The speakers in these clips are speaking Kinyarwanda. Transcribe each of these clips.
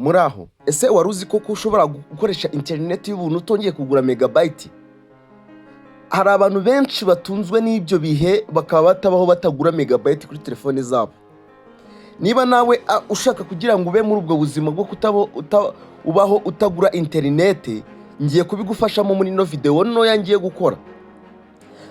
Muraho, ese wari uzi ko ushobora gukoresha internet y'ubuntu utongeye kugura megabyte? Hari abantu benshi batunzwe n'ibyo bihe bakaba batabaho batagura megabyte kuri telefone zabo. Niba nawe ushaka kugira ngo ube muri ubwo buzima bwo ubaho utagura internet, ngiye kubigufashamo muri no video ntoya ngiye gukora.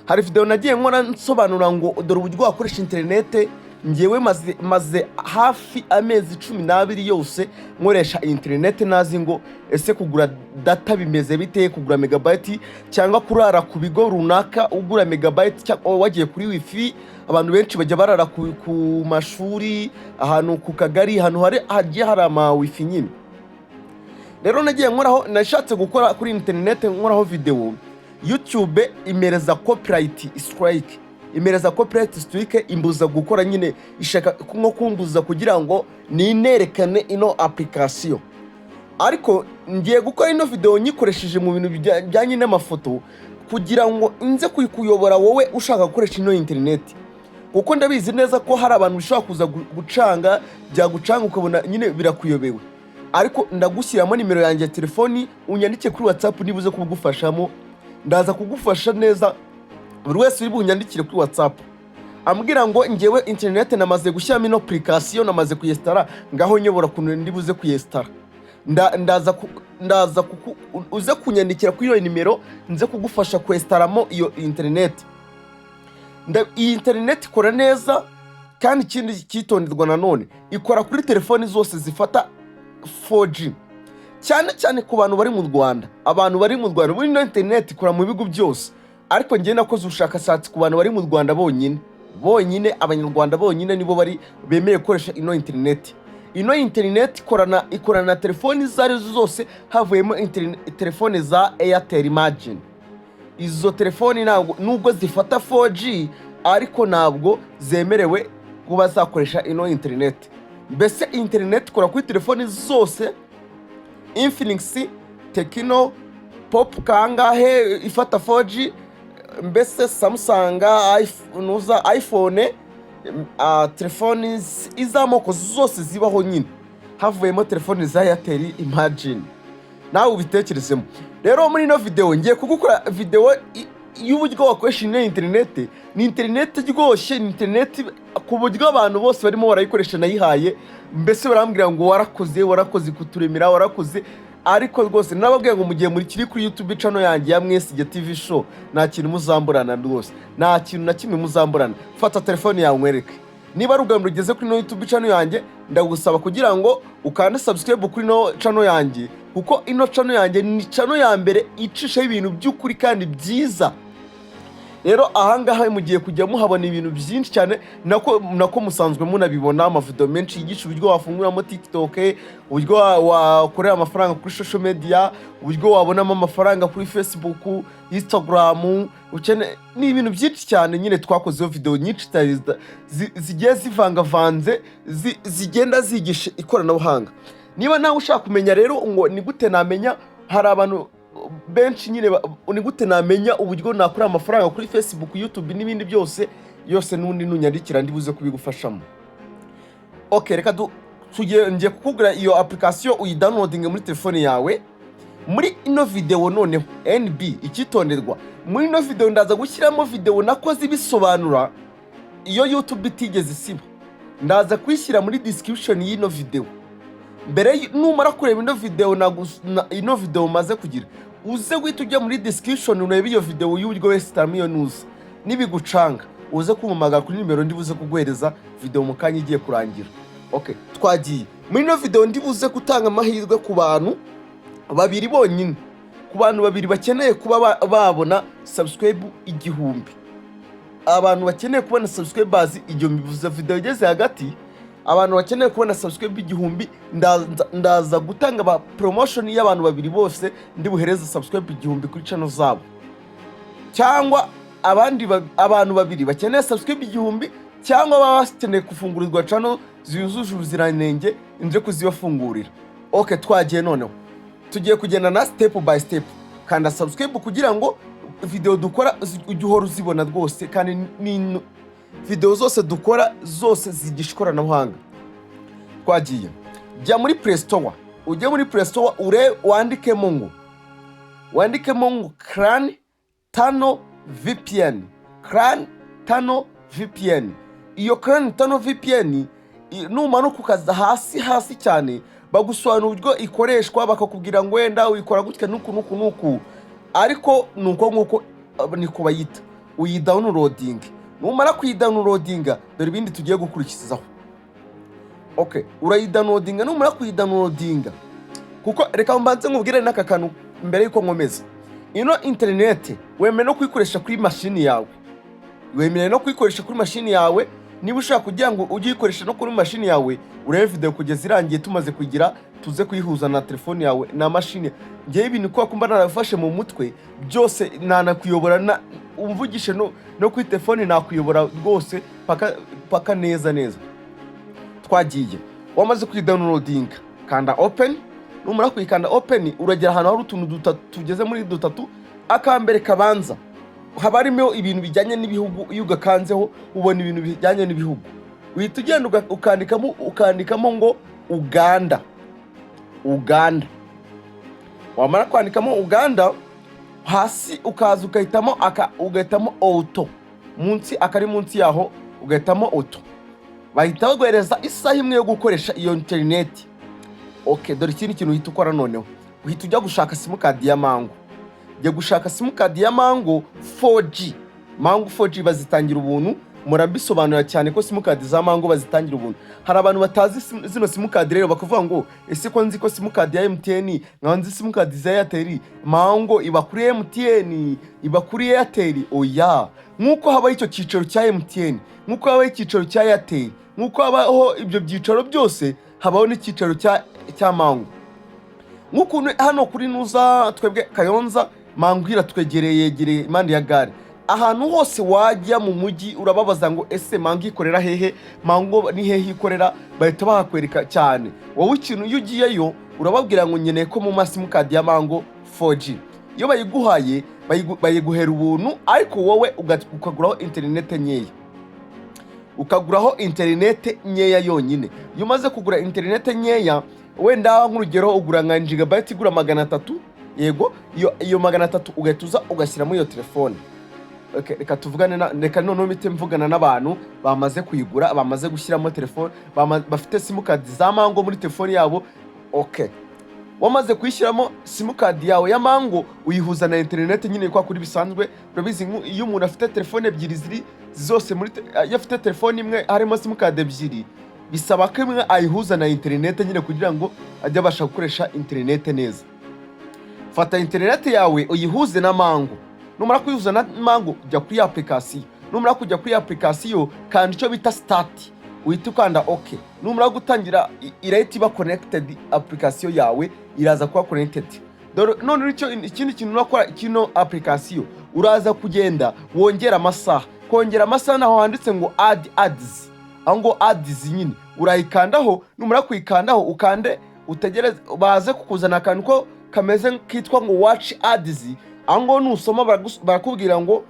Hari video nagiye nkora nsobanura ngo dore uburyo wakoresha internet. Ngewe maze hafi amezi 12 yose nkoresha internet, nazi ngo ese kugura data bimeze bite, kugura megabyte cyangwa kurara ku bigo runaka ugura megabyte cyangwa wagiye kuri wifi. Abantu benshi bajya barara ku mashuri, ahantu ku kagari, ahantu hagiye hari ama wifi nyine. Rero nagiye nkoraho, nashatse gukora kuri internet nkoraho video, YouTube imereza copyright strike. Imereza copyright strike imbuza gukora nyine, ishaka nko kumbuza kugira ngo ninerekane ino application. Ariko ngiye gukora ino video nyikoresheje mu bintu bijyanye n'amafoto kugira ngo inze kuyobora wowe ushaka gukoresha ino internet, kuko ndabizi neza ko hari abantu bishobora kuza gucanga byagucanga ukabona nyine birakuyobewe. Ariko ndagushyiramo nimero yanjye ya telefoni, unyandike kuri WhatsApp nibuze kubugufashamo, ndaza kugufasha neza. Buri wese uri bunyandikire kuri WhatsApp ambwira ngo ngewe internet namaze gushyiramo ino application, namaze kuyestara, ngaho nyobora kuntu ndibuze kuyestara. Ndaza uze kunyandikira kuri iyo nimero nze kugufasha kuyestaramo iyo internet. Iyi internet ikora neza, kandi ikindi kitonderwa nanone ikora kuri telefoni zose zifata 4G, cyane ku bantu bari mu Rwanda. Abantu bari mu Rwanda muri internet ikora mu bigo byose, ariko ngiye nakoze ubushakashatsi ku bantu bari mu Rwanda bonyine abanyarwanda bonyine nibo bari bemeye gukoresha ino internet. Ino internet ikorana na telefoni zari zose, havuyemo telefone za Airtel. Imagine izo telefoni nubwo zifata 4G ariko ntabwo zemerewe kuba zakoresha ino internet. Mbese internet ikora kuri telefoni zose, Infinix, Tecno, Pop kangahe ifata 4G, mbese Samsung, iPhone, telefoni izamoko zose zibaho nyine, havuyemo telefoni za Airtel. Imagine nawe ubitekerezemo. Rero muri ino video ngiye kugukora video y'uburyo wakoresha ino internet. Ni internet rwose, ni internet ku buryo abantu bose barimo barayikoresha nayihaye, mbese barambwira ngo warakoze kuturemera, warakoze. Ariko rwose nababwiye ngo mugiye muri kiri kuri YouTube channel yanjye ya Mwesige TV show, nta kintu muzamburana rwose, nta kintu na kimwe muzamburana. Fata telefone yawe nkwereke. Niba rugamba rugeze kuri no YouTube channel yanjye, ndagusaba kugira ngo ukande subscribe kuri no channel yanjye, kuko ino channel yanjye ni channel ya mbere icisha ibintu by'ukuri kandi byiza. Rero ahangaha mugiye kujya muhabona ibintu byinshi cyane, nako musanzwe munabibona amavideo menshi yigisha uburyo wafunguramo TikTok, uburyo wakorera amafaranga kuri social media, uburyo wabonamo amafaranga kuri Facebook, Instagram, ni ibintu byinshi cyane nyine. Twakozeho video nyinshi zigiye zivangavanze, zigenda zigisha ikoranabuhanga. Niba nawe ushaka kumenya rero ngo ni gute namenya, hari abantu benshi nyine ni gute namenya uburyo nakora amafaranga kuri Facebook, YouTube n'ibindi byose n'undi nunyandikira ndibuze kubigufashamo. Okay, reka ngiye kukugura iyo application uyidownloading muri telefone yawe. Muri ino video noneho NB ikitonderwa, muri ino video ndaza gushyiramo video nakoze ibisobanura iyo YouTube itigeze isiba. Ndaza kwishyira muri description y'ino video. Mbere numara kureba ino video maze kugira, uze guhita ujya muri description urebe iyo video y'uburyo wesitamo iyo news. Nibigucanga uze kumamagara kuri nimero ndibuze kuguhereza video mu kanya igiye kurangira. Okay, twagiye. Muri ino video ndibuze gutanga amahirwe ku bantu babiri bonyine, ku bantu babiri bakeneye kuba babona subscribe 1000. Abantu bakeneye kubona subscribers igihumbi, bivuze video igeze hagati. Abantu bakeneye kubona subscribe 1000, ndaza gutanga promotion y'abantu babiri bose ndibuhereza subscribe 1000 kuri channel zabo. Cyangwa abantu babiri bakeneye subscribe 1000, cyangwa baba bakeneye kufungurirwa channel ziyujuje ubuziranenge nje kuzibafungurira. Okay, twagiye noneho. Tugiye kugenda na step by step. Kanda subscribe kugira ngo video dukora ujye uhora uzibona rwose, kandi ni video zose dukora zose zigisha ikoranabuhanga. Twagiye. Jya muri Play Store. ujye muri Play Store wandikemo ngo CLAN tano VPN. CLAN tano VPN. Iyo CLAN tano VPN numanuka ukaza hasi cyane bagusobanura uburyo ikoreshwa, bakakubwira ngo wenda uyikora gutya nuku ariko nuko nguko niko bayita. Uyidownloading, numara kuyidownloadinga dore ibindi tugiye gukurikizaho. Okay, urayidownloadinga, numara kuyidownloadinga kuko reka mbanze nkubwire n'aka kantu mbere yuko nkomeza. Ino internet wemeye no kuyikoresha kuri machine yawe, niba ushaka kugira ngo ujye uyikoresha no kuri machine yawe, urebe video kugeza irangiye tumaze kugira tuze kuyihuza na telefone yawe na machine. Ngiye ibintu kwa kumba narafashe mu mutwe byose nanakuyobora na umvugishe no kuri telefone nakuyobora rwose paka neza. Twagiye, wamaze kuyidownloading, kanda open. Numara kuyikanda open, uragera ahantu hari utuntu tugeze muri dutatu. Akambere kabanza haba harimo ibintu bijyanye n'ibihugu, iyo ugakanzeho ubona ibintu bijyanye n'ibihugu. Uhita ugenda ukandikamo ngo Uganda. Wamara kwandikamo Uganda, hasi ukaza ugahitamo auto, munsi yaho ugahitamo auto. Bahita baguhereza isaha imwe yo gukoresha iyo internet. Okay, dore ikindi kintu uhita ukora noneho, uhita ujya gushaka simukadi ya Mango. Jya gushaka simukadi ya Mango 4G. Mango 4G bazitangira ubuntu, murabisobanura cyane ko simukadi za Mango bazitangira ubuntu. Hari abantu batazi zino simukadi rero bakavuga ngo ese ko nzi ko simukadi ya MTN, nkanzi simukadi za Airtel, Mango iba kuri MTN, iba kuri Airtel. Oya, nkuko habaho icyo cyicaro cya MTN, nkuko habaho icyicaro cya Airtel, nkuko habaho ibyo byicaro byose, habaho n'icyicaro cya Mango. Nkuko hano kuri Nuza twebwe Kayonza, Mango iratwegereye impande ya gare. Ahantu hose wajya mu mujyi urababaza ngo ese Mango ikorera hehe, Mango ni hehe ikorera, bahita bahakwereka cyane. Wowe ikintu iyo ugiyeyo urababwira ngo nkeneye ko mu masimukadi ya Mango 4G. Iyo bayiguhaye bayiguhera ubuntu, ariko wowe ukaguraho internet nkeya yonyine. Iyo umaze kugura internet nkeya, wenda nk'urugero ugura nka gigabyte igura 300, yego iyo 300 ugahita ugashyiramo iyo telefone. Okay, reka tuvugane reka noneho mite mvugana n'abantu bamaze kuyigura, bamaze gushyiramo telefone, bafite simukadi za Mango muri telefone yabo. Okay, wamaze kuyishyiramo simukadi yawe ya Mango, uyihuza na internet nyine kwa kuri bisanzwe. Urabizi iyo umuntu afite telefone ebyiri ziri zose yafite telefone imwe harimo simukadi ebyiri, bisaba ko imwe ayihuza na internet nyine kugira ngo ajye abasha gukoresha internet neza. Fata internet yawe uyihuze na Mango. Numara kuyihuza na Mango, ujya kuri application. Numara kujya kuri application, kandi icyo bita start, uhita ukanda okay. Numara gutangira irahita iba connected, application yawe iraza kuba connected. None ikindi kintu nakora kino application, uraza kugenda wongera amasaha. Kongera amasaha naho handitse ngo ads. Ango ads nyine urayikandaho. Numara kuyikandaho ukande utegereze baze kukuzana akantu ko kameze kitwa ngo watch ads. Ango nusoma barakubwira ngo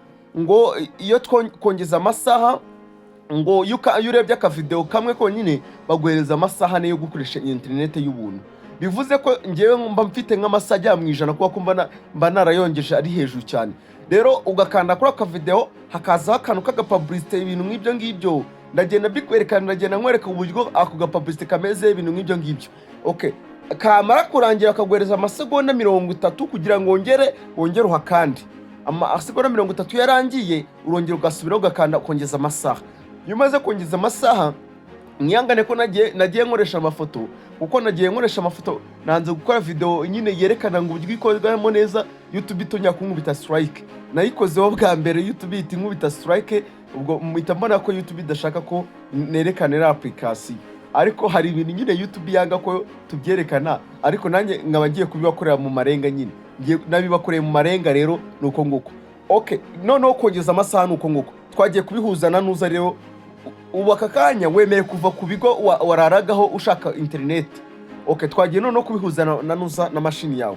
iyo kongeza amasaha, ngo iyo urebye aka video kamwe konyine baguhereza amasaha yo gukoresha internet y'ubuntu. Bivuze ko ngewe mba mfite nk'amasaha ajya mu ijana kuko mba narayongeje ari hejuru cyane. Rero ugakanda kuri aka video, hakazaho akantu k'agapublicité, ibintu nk'ibyo ngibyo ndagenda bikwerekana, ndagenda nkwereka uburyo ako gapublicité kameze, ibintu nk'ibyo ngibyo. Okay, kamara kurangira akaguhereza amasegonda 30 kugira ngo wongere uhakandi. Amasegonda 30 yarangiye, urongera ugasubiraho ugakanda kongeza amasaha. Iyo umaze kongeza amasaha, mwihangane ko nagiye nkoresha amafoto, kuko nagiye nkoresha amafoto nanze gukora video nyine yerekana ngo uburyo ikorwamo neza. YouTube itonya kunkubita strike, nayikozeho bwa mbere YouTube iti nkubita strike, ubwo mpita mbona ko YouTube idashaka ko nerekana application. Ariko hari ibintu nyine YouTube yanga ko tubyerekana, ariko nanjye nkaba ngiye kubibakorera mu marenga nyine. Nabibakoreye mu marenga rero nuko nguko. Okay, noneho kongeza amasaha nuko nguko. Twagiye kubihuza na Nuza rero. Ubu aka kanya wemeye kuva ku bigo wararagaho ushaka internet. Okay, twagiye noneho kubihuza na Nuza na machine yawe.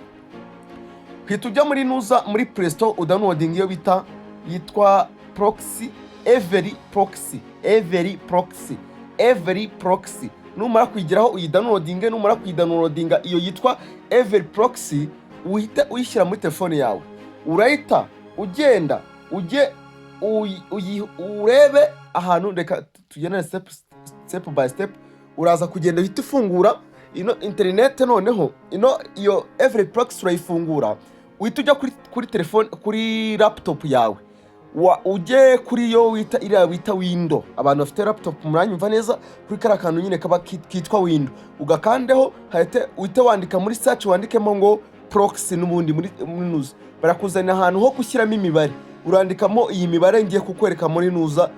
Hita ujya muri Nuza muri Play Store udownloading iyo yitwa Proxy, Every Proxy. numara kuyigeraho uyidownloadinge, numara kuyidownloadinga iyo yitwa Every Proxy uhita uyishyira muri telefone yawe. Urahita ugenda urebe ahantu, reka tugendane step by step. Uraza kugenda uhita ufungura ino internet, noneho iyo Every Proxy urayifungura, uhita ujya kuri telefone, kuri laptop yawe, ujye kuri yo wita window. Abantu bafite laptop muranyumva neza, kuri kara kantu nyine kaba kitwa window, ugakandeho uhite wandika muri search, wandikemo ngo proxy, n'ubundi muri nuza barakuzanira ahantu ho gushyiramo imibare. Urandikamo iyi mibare ngiye kukwereka muri nuza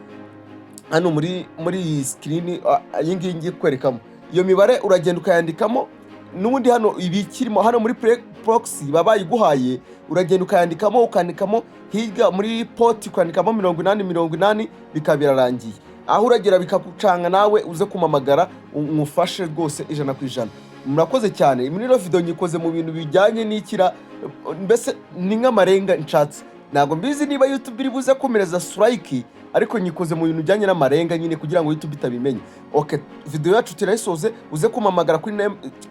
hano muri screen iyi ngiyi ngiye kukwerekamo. Iyo mibare uragenda ukayandikamo, n'ubundi hano ibikirimo hano muri proxy babayiguhaye, uragenda ukayandikamo, ukandikamo hirya muri port ukandikamo 80 bikabirarangiye. Aho uragera bikakucanga, nawe uze kumamagara umufashe rwose 100%. Murakoze cyane. Muri no video nyikoze mu bintu bijyanye n'ikira, mbese ni nk'amarenga nshatse. Ntago mbizi niba YouTube iri buze komereza strike, ariko nyikoze mu bintu bijyanye n'amarenga nyine kugira ngo YouTube itabimenye. Okay, video yacu tirayisoze, uze kumamagara kuri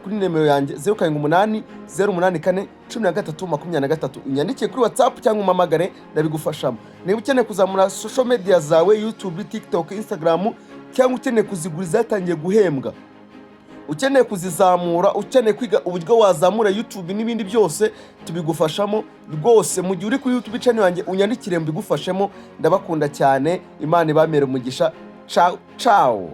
nimero yanjye 078 084 1323. Unyandikiye kuri WhatsApp cyangwa umamagare ndabigufashamo. Niba ukeneye kuzamura social media zawe, YouTube, TikTok, Instagram, cyangwa ukeneye kuziguriza zatangiye guhembwa, ukeneye kuzizamura, ukeneye kwiga uburyo wazamura YouTube n'ibindi byose, tubigufashamo rwose. Mu gihe uri kuri YouTube channel yanjye unyandikire mbigufashemo. Ndabakunda cyane, Imana ibamere umugisha. Ciao ciao.